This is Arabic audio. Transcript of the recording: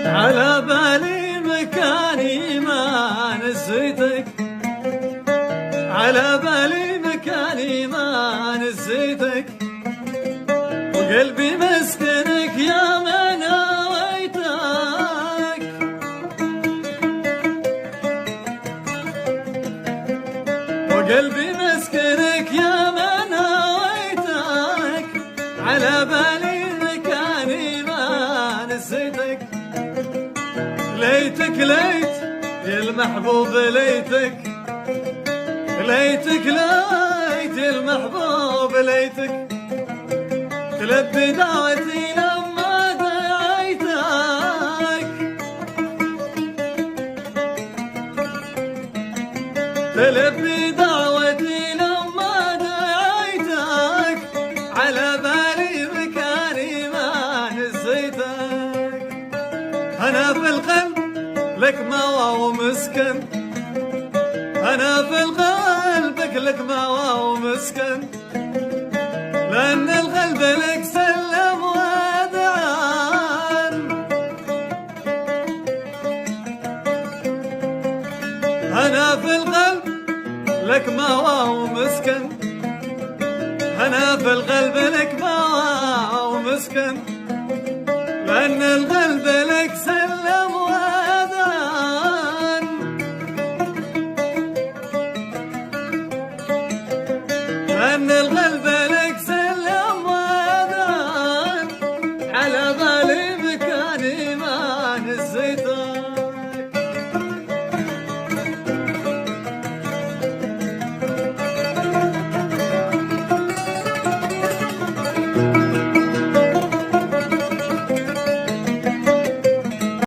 على بالي مكاني ما نسيتك، على بالي مكاني ما نسيتك، وقلبي مسكنك يا من هويتك، وقلبي مسكنك يا من هويتك، على بالي مكاني ما نسيتك، ليتك ليت يا المحبوب ليتك، ليتك ليت يا المحبوب ليتك، تلبي دعوتي لما دعيتك، تلبي دعوتي لما دعيتك، على بالي مكاني ما نسيتك، أنا في القلب لك موى ومسكن، أنا في القلب لك موى ومسكن، لأن القلب لك سلم ودعان، أنا في القلب لك موى ومسكن، أنا في القلب لك موى ومسكن، لأن القلب لك سلم ودعان، لأن القلب لك سلم ودعان، على